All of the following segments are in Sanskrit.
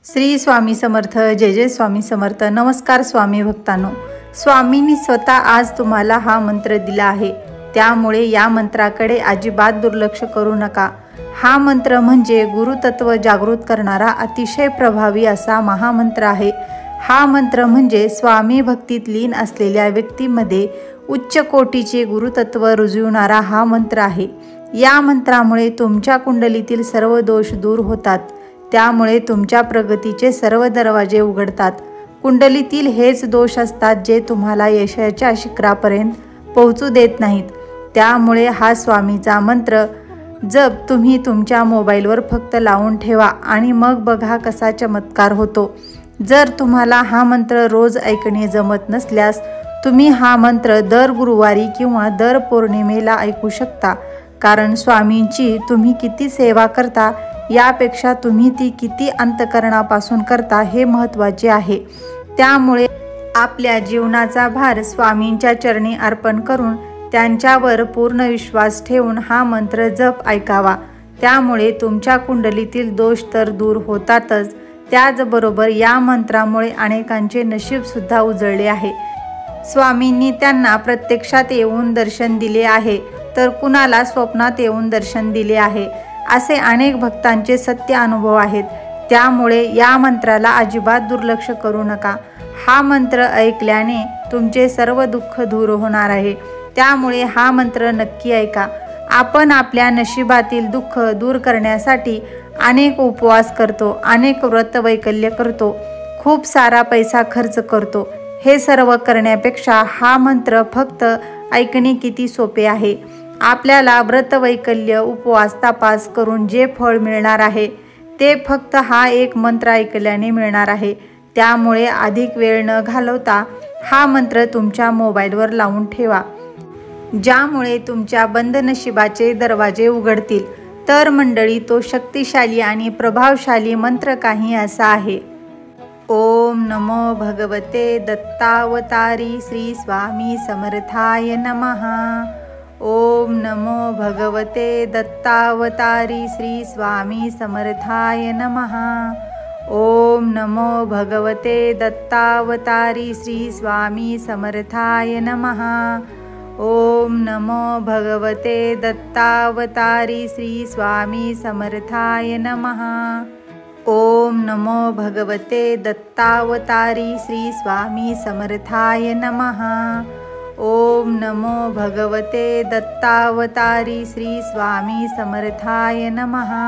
श्री स्वामी समर्थ। जय जय स्वामी समर्थ। नमस्कार स्वामी भक्तांनो, स्वामींनी स्वतः आज तुम्हाला हा मंत्र दिला आहे, त्यामुळे या मंत्राकडे अजिबात दुर्लक्ष करू नका। हा मंत्र म्हणजे गुरुतत्व जागृत करणारा अतिशय प्रभावी असा महामंत्र आहे। हा मंत्र म्हणजे स्वामी भक्तीत लीन असलेल्या व्यक्तीमध्ये उच्च कोटीचे गुरुतत्व रुजविणारा हा मंत्र आहे। या मंत्रामुळे तुमच्या कुंडलीतील सर्व दोष दूर होतात, त्यामुळे तुमच्या प्रगतीचे सर्व दरवाजे उघडतात। कुंडलीतील हेच दोष असतात जे तुम्हाला यशाच्या शिखरापर्यंत पोहोचू देत नाहीत। त्यामुळे हा स्वामीचा मंत्र जप तुम्ही तुमच्या मोबाईलवर फक्त लावून ठेवा आणि मग बघा कसा चमत्कार होतो। जर तुम्हाला हा मंत्र रोज ऐकणे जमत नसल्यास तुम्ही हा मंत्र दर गुरुवारी किंवा दर पौर्णिमेला ऐकू शकता, कारण स्वामींची तुम्ही किती सेवा करता यापेक्षा तुम्ही ती किती अंतःकरणापासून करता हे महत्त्वाचे आहे। त्यामुळे आपल्या जीवनाचा भार स्वामींच्या चरणी अर्पण करून त्यांच्यावर पूर्ण विश्वास ठेवून हा मंत्र जप ऐकावा। त्यामुळे तुमच्या कुंडलीतील दोष तर दूर होतातच, त्याचबरोबर या मंत्रामुळे अनेकांचे नशीबसुद्धा उजळले आहे। स्वामींनी त्यांना प्रत्यक्षात येऊन दर्शन दिले आहे, तर कुणाला स्वप्नात येऊन दर्शन दिले आहे, असे अनेक भक्तांचे सत्य अनुभव आहेत। त्यामुळे या मंत्राला अजिबात दुर्लक्ष करू नका। हा मंत्र ऐकल्याने तुमचे सर्व दुःख दूर होणार आहे, त्यामुळे हा मंत्र नक्की ऐका। आपण आपल्या नशिबातील दुःख दूर करण्यासाठी अनेक उपवास करतो, अनेक व्रतवैकल्य करतो, खूप सारा पैसा खर्च करतो। हे सर्व करण्यापेक्षा हा मंत्र फक्त ऐकणे किती सोपे आहे। आपल्याला व्रतवैकल्य उपवास तपास करून जे फळ मिळणार आहे ते फक्त हा एक मंत्र ऐकल्याने मिळणार आहे। त्यामुळे अधिक वेळ न घालवता हा मंत्र तुमच्या मोबाईलवर लावून ठेवा, ज्यामुळे तुमच्या बंद नशिबाचे दरवाजे उघडतील। तर मंडळी, तो शक्तिशाली आणि प्रभावशाली मंत्र काही असा आहे। ओम नमो भगवते दत्तावतारी श्री स्वामी समर्थाय नमः। ओम नमो भगवते दत्तावतारी श्री स्वामी समर्थाय नमः। ओम नमो भगवते दत्तावतारी श्री स्वामी समर्थाय नमः। ओम नमो भगवते दत्तावतारी श्री स्वामी समर्थाय नमः। ओम नमो भगवते दत्तावतारी श्री स्वामी समर्थाय नमः। ओम नमो भगवते दत्तावतारी श्री स्वामी समर्थाय नमः।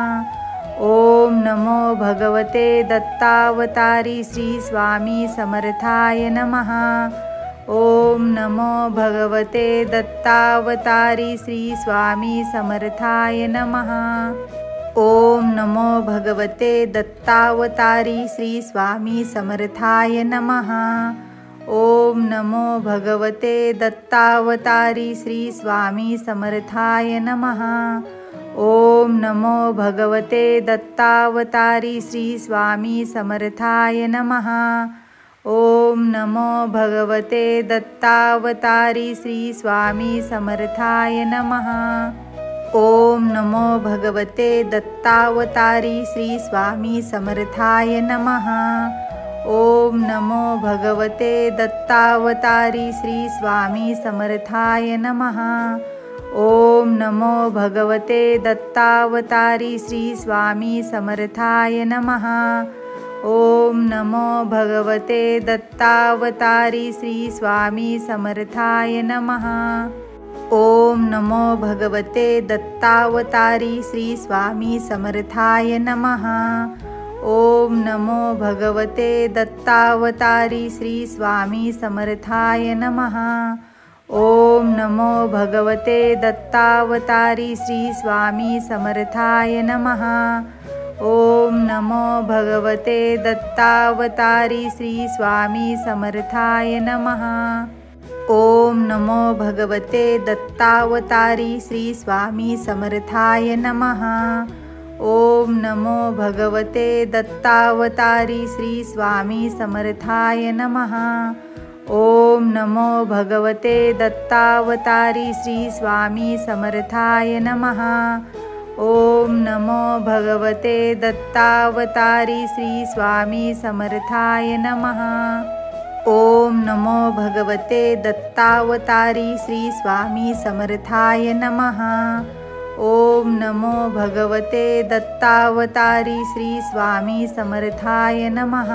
ओम नमो भगवते दत्तावतारी श्री स्वामी समर्थाय नमः। ओम नमो भगवते दत्तावतारी श्री स्वामी समर्थाय नमः। ओम नमो भगवते दत्तावतारी श्री स्वामी समर्थाय नमः। ओम नमो भगवते दत्तावतारी श्री स्वामी समर्थाय नमः। ओम नमो भगवते दत्तावतारी श्री स्वामी समर्थाय नमः। ओम नमो भगवते दत्तावतारी श्री स्वामी समर्थाय नमः। ओम नमो भगवते दत्तावतारी श्री स्वामी समर्थाय नमः। ओम नमो भगवते दत्तावतारी श्री स्वामी समर्थाय नमः। ओम नमो भगवते दत्तावतारी श्री स्वामी समर्थाय नमः। ओम नमो भगवते दत्तावतारी श्री स्वामी समर्थाय नमः। ओम नमो भगवते दत्तावतारी श्री स्वामी समर्थाय नमः। ओम नमो भगवते दत्तावतारी श्री स्वामी समर्थाय नमः। ओम नमो भगवते दत्तावतारी श्री स्वामी समर्थाय नमः। ओम नमो भगवते दत्तावतारी श्री स्वामी समर्थाय नमः। ओम नमो भगवते दत्तावतारी श्री स्वामी समर्थाय नमः। ओम नमो भगवते दत्तावतारी श्री स्वामी समर्थाय नमः। ओम नमो भगवते दत्तावतारी श्री स्वामी समर्थाय नमः। ओम नमो भगवते दत्तावतारी श्री स्वामी समर्थाय नमः। ओम नमो भगवते दत्तावतारी श्री स्वामी समर्थाय नमः। ओम नमो भगवते दत्तावतारी श्री स्वामी समर्थाय नमः।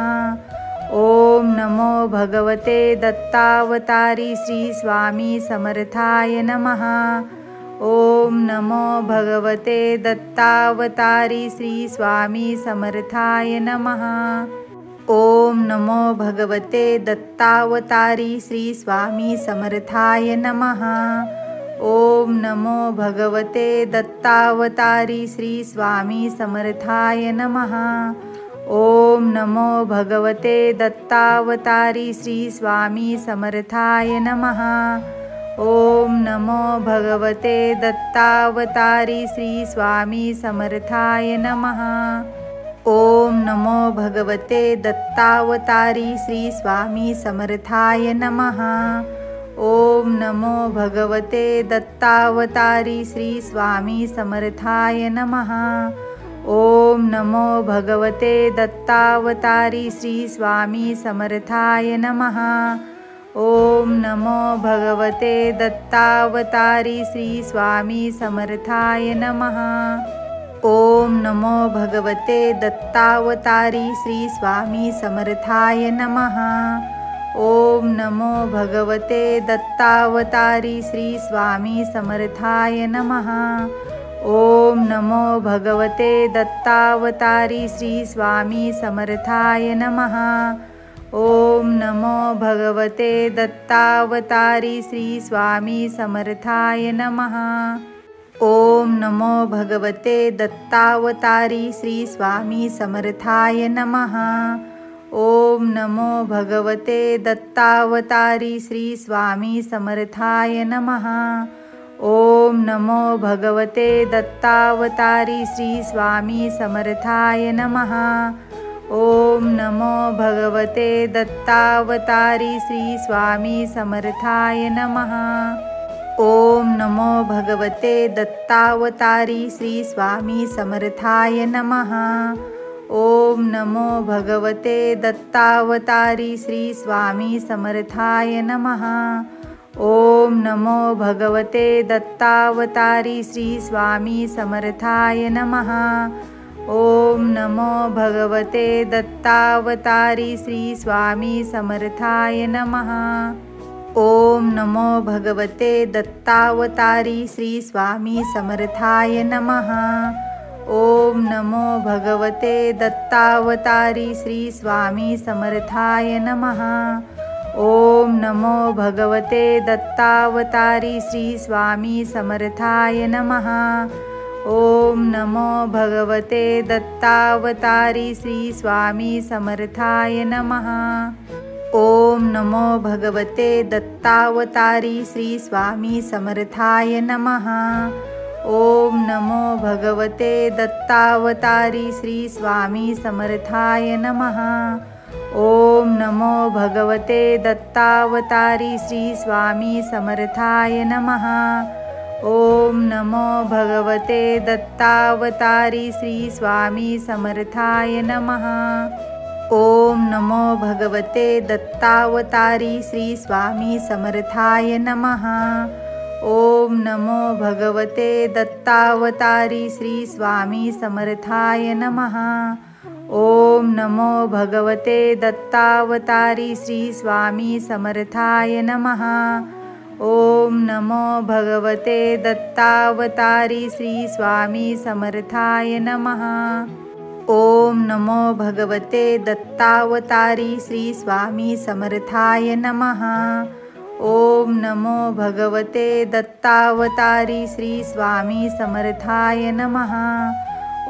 ओम नमो भगवते दत्तावतारी श्री स्वामी समर्थाय नमः। ओम नमो भगवते दत्तावतारी श्री स्वामी समर्थाय नमः। ओम नमो भगवते दत्तावतारी श्री स्वामी समर्थाय नमः। ओम नमो भगवते दत्तावतारी श्री स्वामी समर्थाय नमः। ओम नमो भगवते दत्तावतारी श्री स्वामी समर्थाय नमः। ओम नमो भगवते दत्तावतारी श्री स्वामी समर्थाय नमः। ओम नमो भगवते दत्तावतारी श्री स्वामी समर्थाय नमः। ओम नमो भगवते दत्तावतारी श्री स्वामी समर्थाय नमः। ओम नमो भगवते दत्तावतारी श्री स्वामी समर्थाय नमः। ओम नमो भगवते दत्तावतारी श्री स्वामी समर्थाय नमः। ओम नमो भगवते दत्तावतारी श्री स्वामी समर्थाय नमः। ओम नमो भगवते दत्तावतारी श्री स्वामी समर्थाय नमः। ओम नमो भगवते दत्तावतारी श्री स्वामी समर्थाय नमः। ओम नमो भगवते दत्तावतारी श्री स्वामी समर्थाय नमः। ओम नमो भगवते दत्तावतारी श्री स्वामी समर्थाय नमः। ओम नमो भगवते दत्तावतारी श्री स्वामी समर्थाय नमः। ओम नमो भगवते दत्तावतारी श्री स्वामी समर्थाय नमः। ओम नमो भगवते दत्तावतारी श्री स्वामी समर्थाय नमः। ओम नमो भगवते दत्तावतारी श्री स्वामी समर्थाय नमः। ओम नमो भगवते दत्तावतारी श्री स्वामी समर्थाय नमः। ओम नमो भगवते दत्तावतारी श्री स्वामी समर्थाय नमः। ओम नमो भगवते दत्तावतारी श्री स्वामी समर्थाय नमः। ओम नमो भगवते दत्तावतारी श्री स्वामी समर्थाय नमः। ओम नमो भगवते दत्तावतारी श्री स्वामी समर्थाय नमः। ओम नमो भगवते दत्तावतारी श्री स्वामी समर्थाय नमः। ओम नमो भगवते दत्तावतारी श्री स्वामी समर्थाय नमः। ओम नमो भगवते दत्तावतारी श्री स्वामी समर्थाय नमः। ओम नमो भगवते दत्तावतारी श्री स्वामी समर्थाय नमः। ओम नमो भगवते दत्तावतारी श्री स्वामी समर्थाय नमः। ओम नमो भगवते दत्तावतारी श्री स्वामी समर्थाय नमः। ओम नमो भगवते दत्तावतारी श्री स्वामी समर्थाय नमः। ओम नमो भगवते दत्तावतारी श्री स्वामी समर्थाय नमः। ओम नमो भगवते दत्तावतारी श्री स्वामी समर्थाय नमः। ओम नमो भगवते दत्तावतारी श्री स्वामी समर्थाय नमः। ओम नमो भगवते दत्तावतारी श्री स्वामी समर्थाय नमः। ओम नमो भगवते दत्तावतारी श्री स्वामी समर्थाय नमः।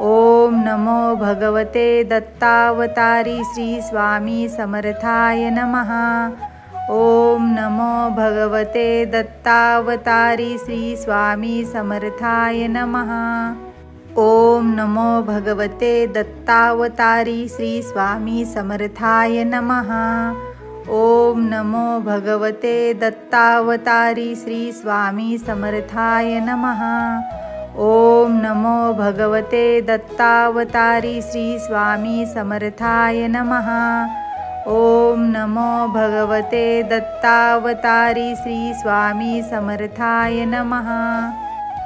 ओम नमो भगवते दत्तावतारी श्री स्वामी समर्थाय नमः। ओम नमो भगवते दत्तावतारी श्री स्वामी समर्थाय नमः। ओम नमो भगवते दत्तावतारी श्री स्वामी समर्थाय नमः। ओम नमो भगवते दत्तावतारी श्री स्वामी समर्थाय नमः। ओम नमो भगवते दत्तावतारी श्री स्वामी समर्थाय नमः। ओम नमो भगवते दत्तावतारी श्री स्वामी समर्थाय नमः।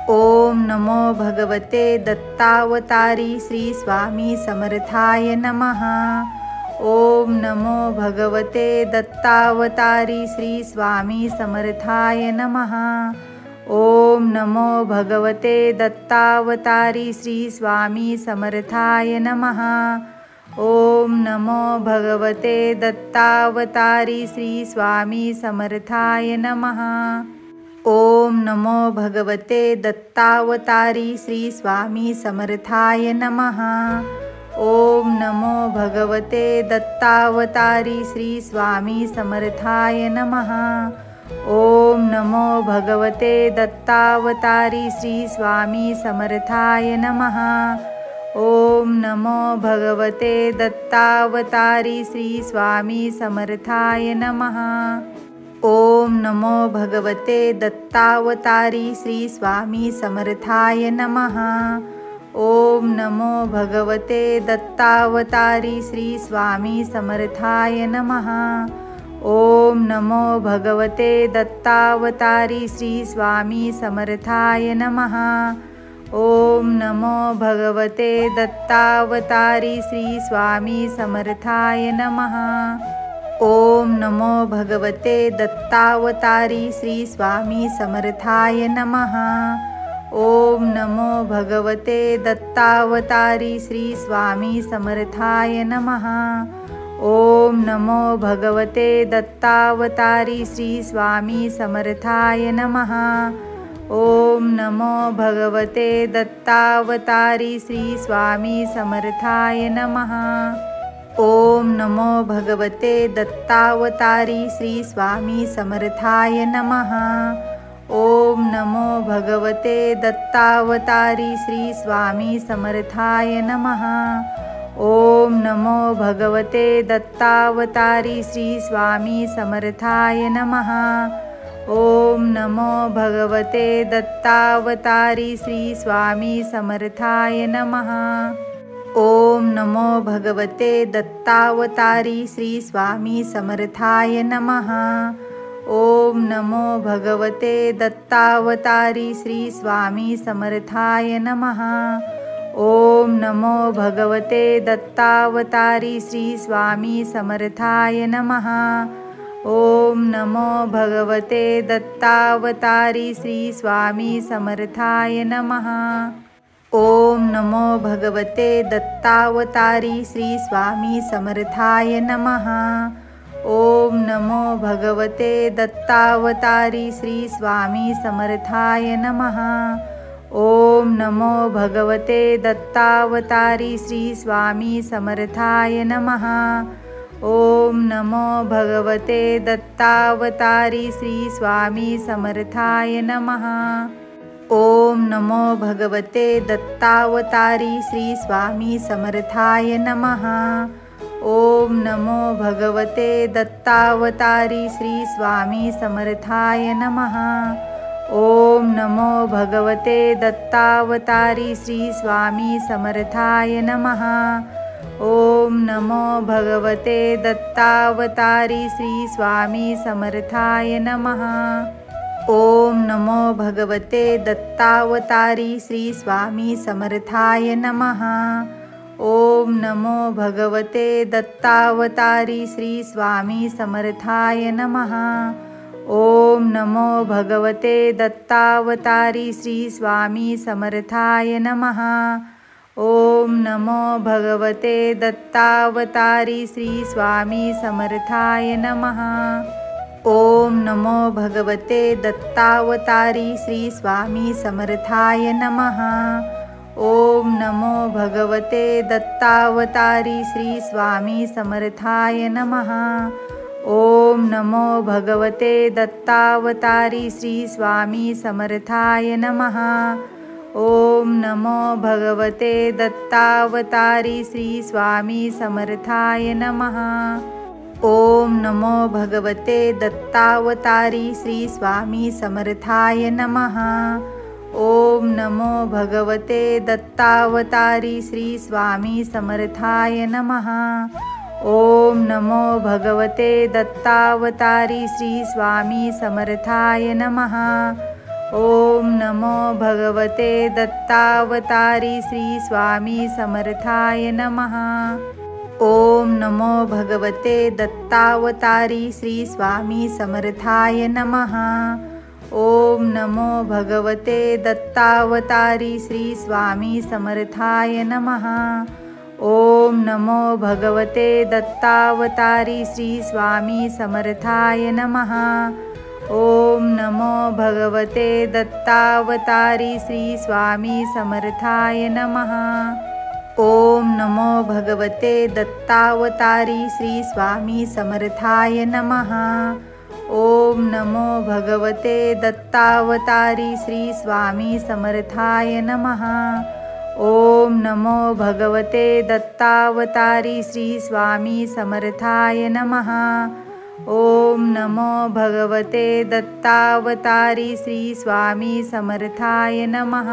ओम नमो भगवते दत्तावतारी श्री स्वामी समर्थाय नमः। ओम नमो भगवते दत्तावतारी श्री स्वामी समर्थाय नमः। ओम नमो भगवते दत्तावतारी श्री स्वामी समर्थाय नमः। ओम नमो भगवते दत्तावतारी श्री स्वामी समर्थाय नमः। ओम नमो भगवते दत्तावतारी श्री स्वामी समर्थाय नमः। ओम नमो भगवते दत्तावतारी श्री स्वामी समर्थाय नमः। ओम नमो भगवते दत्तावतारी श्री स्वामी समर्थाय नमः। ओम नमो भगवते दत्तावतारी श्री स्वामी समर्थाय नमः। ओम नमो भगवते दत्तावतारी श्री स्वामी समर्थाय नमः। ओम नमो भगवते दत्तावतारी श्री स्वामी समर्थाय नमः। ओम नमो भगवते दत्तावतारी श्री स्वामी समर्थाय नमः। ओम नमो भगवते दत्तावतारी श्री स्वामी समर्थाय नमः। ओम नमो भगवते दत्तावतारी श्री स्वामी समर्थाय नमः। ओम नमो भगवते दत्तावतारी श्री स्वामी समर्थाय नमः। ओम नमो भगवते दत्तावतारी श्री स्वामी समर्थाय नमः। ओम नमो भगवते दत्तावतारी श्री स्वामी समर्थाय नमः। ओम नमो भगवते दत्तावतारी श्री स्वामी समर्थाय नमः। ओम नमो भगवते दत्तावतारी श्री स्वामी समर्थाय नमः। ओम नमो भगवते दत्तावतारी श्री स्वामी समर्थाय नमः। ओम नमो भगवते दत्तावतारी श्री स्वामी समर्थाय नमः। ओम नमो भगवते दत्तावतारी श्री स्वामी समर्थाय नमः। ओम नमो भगवते दत्तावतारी श्री स्वामी समर्थाय नमः। ओम नमो भगवते दत्तावतारी श्री स्वामी समर्थाय नमः। ओम नमो भगवते दत्तावतारी श्री स्वामी समर्थाय नमः। ओम नमो भगवते दत्तावतारी श्री स्वामी समर्थाय नमः। ओम नमो भगवते दत्तावतारी श्री स्वामी समर्थाय नमः। ओम नमो भगवते दत्तावतारी श्री स्वामी समर्थाय नमः। ओम नमो भगवते दत्तावतारी श्री स्वामी समर्थाय नमः। ओम नमो भगवते दत्तावतारी श्री स्वामी समर्थाय नमः। ओम नमो भगवते दत्तावतारी श्री स्वामी समर्थाय नमः। ओम नमो भगवते दत्तावतारी श्री स्वामी समर्थाय नमः। ओम नमो भगवते दत्तावतारी श्री स्वामी समर्थाय नमः। ओम नमो भगवते दत्तावतारी श्री स्वामी समर्थाय नमः। ओम नमो भगवते दत्तावतारी श्री स्वामी समर्थाय नमः। ओम नमो भगवते दत्तावतारी श्री स्वामी समर्थाय नमः। ओम नमो भगवते दत्तावतारी श्री स्वामी समर्थाय नमः। ओम नमो भगवते दत्तावतारी श्री स्वामी समर्थाय नमः। ओम नमो भगवते दत्तावतारी श्री स्वामी समर्थाय नमः। ओम नमो भगवते दत्तावतारी श्री स्वामी समर्थाय नमः। ओम नमो भगवते दत्तावतारी श्री स्वामी समर्थाय नमः। ओम नमो भगवते दत्तावतारी श्री स्वामी समर्थाय नमः। ओम नमो भगवते दत्तावतारी श्री स्वामी समर्थाय नमः। ओम नमो भगवते दत्तावतारी श्री स्वामी समर्थाय नमः। ओम नमो भगवते दत्तावतारी श्री स्वामी समर्थाय नमः। ओम नमो भगवते दत्तावतारी श्री स्वामी समर्थाय नमः। ओम नमो भगवते दत्तावतारी श्री स्वामी समर्थाय नमः। ओम नमो भगवते दत्तावतारी श्री स्वामी समर्थाय नमः। ओम नमो भगवते दत्तावतारी श्री स्वामी समर्थाय नमः। ओम नमो भगवते दत्तावतारी श्री स्वामी समर्थाय नमः। ओम नमो भगवते दत्तावतारी श्री स्वामी समर्थाय नमः। ओम नमो भगवते दत्तावतारी श्री स्वामी समर्थाय नमः। ओम नमो भगवते दत्तावतारी श्री स्वामी समर्थाय नमः।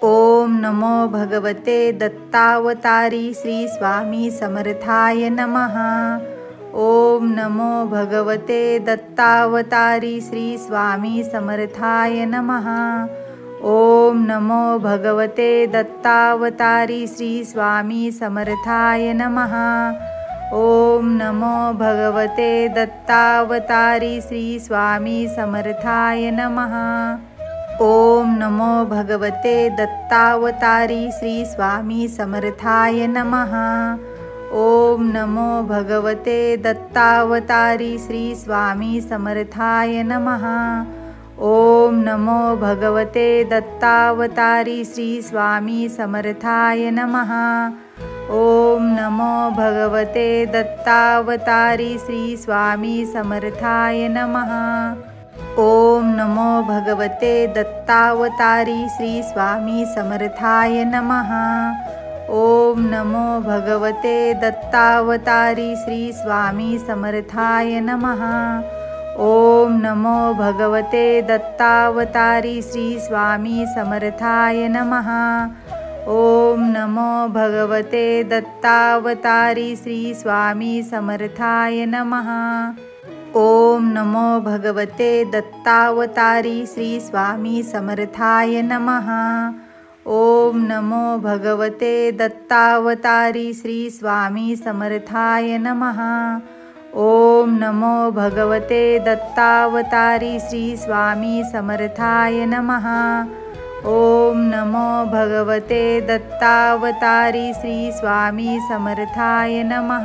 ओम नमो भगवते दत्तावतारी श्री स्वामी समर्थाय नमः। ओम नमो भगवते दत्तावतारी श्री स्वामी समर्थाय नमः। ओम नमो भगवते दत्तावतारी श्री स्वामी समर्थाय नमः। ओम नमो भगवते दत्तावतारी श्री स्वामी समर्थाय नमः। ओम नमो भगवते दत्तावतारी श्री स्वामी समर्थाय नमः। ओम नमो भगवते दत्तावतारी श्री स्वामी समर्थाय नमः। ओम नमो भगवते दत्तावतारी श्री स्वामी समर्थाय नमः। ओम नमो भगवते दत्तावतारी श्री स्वामी समर्थाय नमः। ओम नमो भगवते दत्तावतारी श्री स्वामी समर्थाय नमः। ओम नमो भगवते दत्तावतारी श्री स्वामी समर्थाय नमः। ओम नमो भगवते दत्तावतारी श्री स्वामी समर्थाय नमः। ओम नमो भगवते दत्तावतारी श्री स्वामी समर्थाय नमः। ओम नमो भगवते दत्तावतारी श्री स्वामी समर्थाय नमः। ओम नमो भगवते दत्तावतारी श्री स्वामी समर्थाय नमः। ओम नमो भगवते दत्तावतारी श्री स्वामी समर्थाय नमः। ओम नमो भगवते दत्तावतारी श्री स्वामी समर्थाय नमः।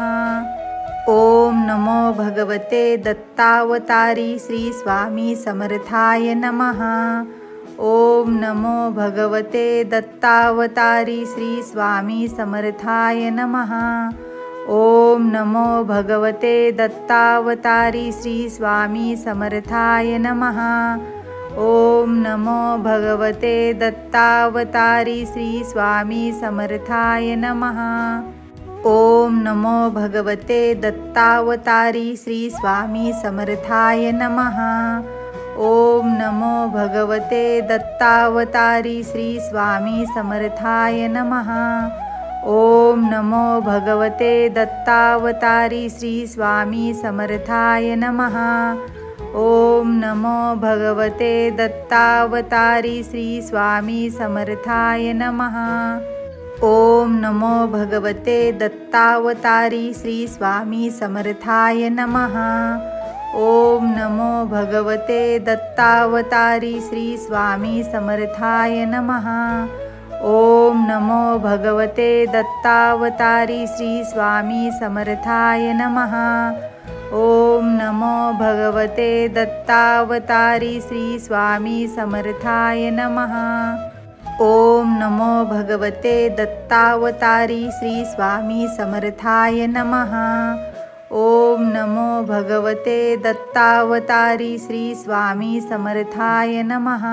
ओम नमो भगवते दत्तावतारी श्री स्वामी समर्थाय नमः। ओम नमो भगवते दत्तावतारी श्री स्वामी समर्थाय नमः। ओम नमो भगवते दत्तावतारी श्री स्वामी समर्थाय नमः। ओम नमो भगवते दत्तावतारी श्री स्वामी समर्थाय नमः। ओम नमो भगवते दत्तावतारी श्री स्वामी समर्थाय नमः। ओम नमो भगवते दत्तावतारी श्री स्वामी समर्थाय नमः। ओम नमो भगवते दत्तावतारी श्री स्वामी समर्थाय नमः। ओम नमो भगवते दत्तावतारी श्री स्वामी समर्थाय नमः। ओम नमो भगवते दत्तावतारी श्री स्वामी समर्थाय नमः। ओम नमो भगवते दत्तावतारी श्री स्वामी समर्थाय नमः। ओम नमो भगवते दत्तावतारी श्री स्वामी समर्थाय नमः। ओम नमो भगवते दत्तावतारी श्री स्वामी समर्थाय नमः। ओम नमो भगवते दत्तावतारी श्री स्वामी समर्थाय नमः। ओम नमो भगवते दत्तावतारी श्री स्वामी समर्थाय नमः।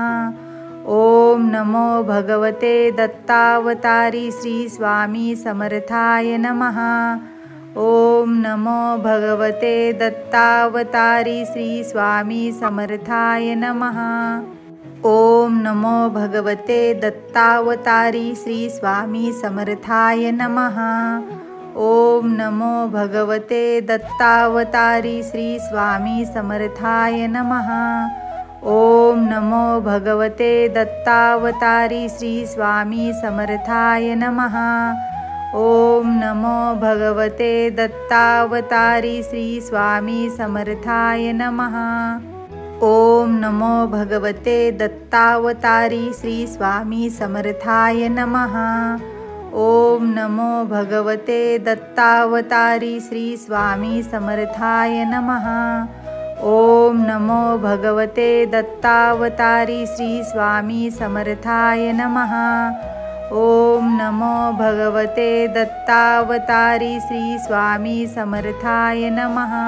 ओम नमो भगवते दत्तावतारी श्री स्वामी समर्थाय नमः। ओम नमो भगवते दत्तावतारी श्री स्वामी समर्थाय नमः। ओम नमो भगवते दत्तावतारी श्री स्वामी समर्थाय नमः। ओम नमो भगवते दत्तावतारी श्री स्वामी समर्थाय नमः। ओम नमो भगवते दत्तावतारी श्री स्वामी समर्थाय नमः। ओम नमो भगवते दत्तावतारी श्री स्वामी समर्थाय नमः। ओम नमो भगवते दत्तावतारी श्री स्वामी समर्थाय नमः। ओम नमो भगवते दत्तावतारी श्री स्वामी समर्थाय नमः। ओम नमो भगवते दत्तावतारी श्री स्वामी समर्थाय नमः। ओम नमो भगवते दत्तावतारी श्री स्वामी समर्थाय नमः।